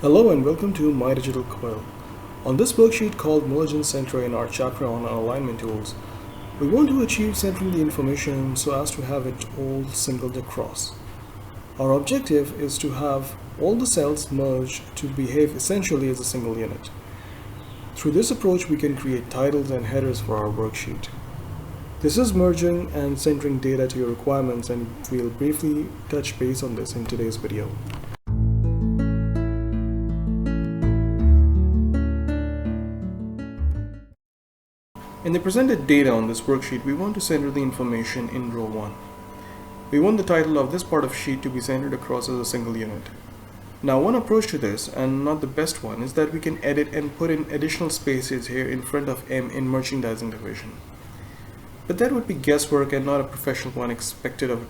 Hello and welcome to My Digital Quill. On this worksheet called Merge Center in our chapter on alignment tools, we want to achieve centering the information so as to have it all singled across. Our objective is to have all the cells merge to behave essentially as a single unit. Through this approach, we can create titles and headers for our worksheet. This is merging and centering data to your requirements, and we'll briefly touch base on this in today's video. In the presented data on this worksheet, we want to center the information in row 1. We want the title of this part of sheet to be centered across as a single unit. Now, one approach to this, and not the best one, is that we can edit and put in additional spaces here in front of M in merchandising division. But that would be guesswork and not a professional one expected of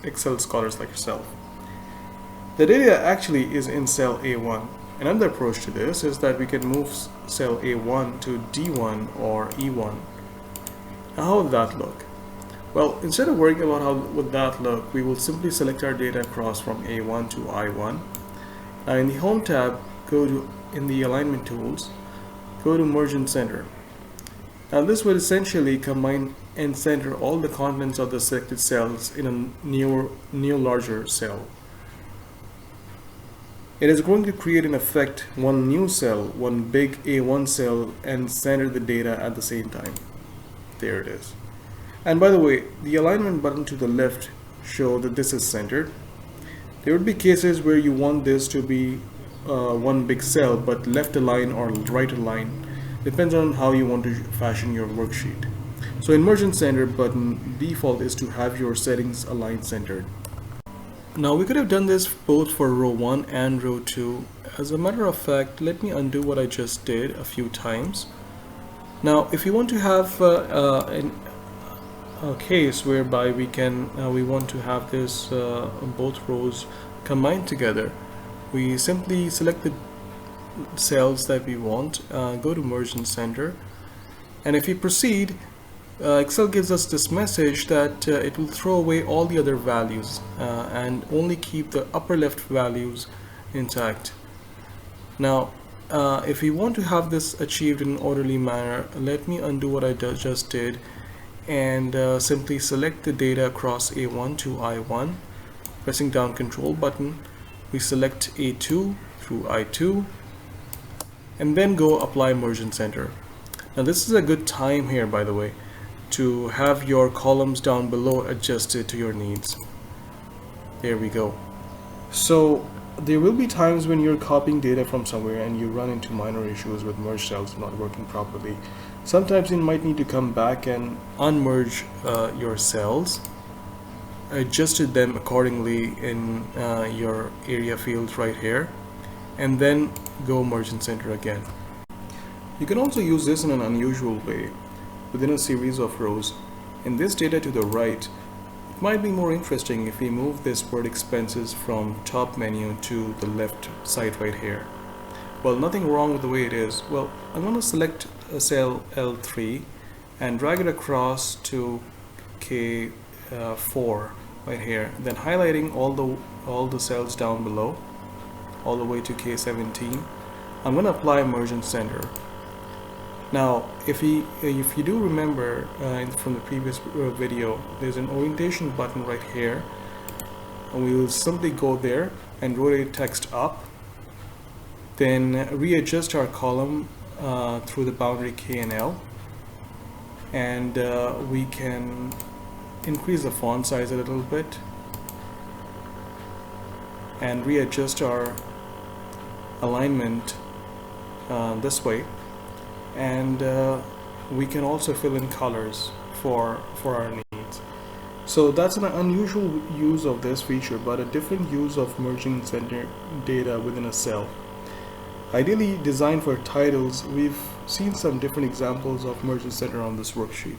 Excel scholars like yourself. The data actually is in cell A1. Another approach to this is that we can move cell A1 to D1 or E1. Now, how would that look? Well, instead of worrying about how would that look, we will simply select our data across from A1 to I1. Now, in the Home tab, in the Alignment Tools, go to Merge and Center. Now, this will essentially combine and center all the contents of the selected cells in a new larger cell. It is going to create in effect one new cell, one big A1 cell, and center the data at the same time. There it is. And by the way, the alignment button to the left shows that this is centered. There would be cases where you want this to be one big cell, but left align or right align. Depends on how you want to fashion your worksheet. So in Merge and Center button, default is to have your settings aligned centered. Now we could have done this both for row 1 and row 2. As a matter of fact, let me undo what I just did a few times. Now if you want to have a case whereby we want to have this both rows combined together, we simply select the cells that we want, go to Merge and Center, and if you proceed, Excel gives us this message that it will throw away all the other values and only keep the upper left values intact. Now, if we want to have this achieved in an orderly manner, let me undo what I just did and simply select the data across A1 to I1. Pressing down Control button, we select A2 through I2 and then go Apply Merge and Center. Now this is a good time here, by the way, to have your columns down below adjusted to your needs. There we go. So there will be times when you're copying data from somewhere and you run into minor issues with merge cells not working properly. Sometimes you might need to come back and unmerge your cells, adjusted them accordingly in your area fields right here, and then go Merge and Center again. You can also use this in an unusual way within a series of rows. In this data to the right, it might be more interesting if we move this word expenses from top menu to the left side right here. Well, nothing wrong with the way it is. Well, I'm going to select a cell L3 and drag it across to K4 right here, then highlighting all the cells down below all the way to K17. I'm going to apply Merge and Center. Now, if you do remember from the previous video, there's an orientation button right here, and we will simply go there and rotate text up, then readjust our column through the boundary K and L, and we can increase the font size a little bit and readjust our alignment this way. And we can also fill in colors for our needs. So that's an unusual use of this feature, but a different use of merging center data within a cell. Ideally designed for titles, we've seen some different examples of merge and center on this worksheet.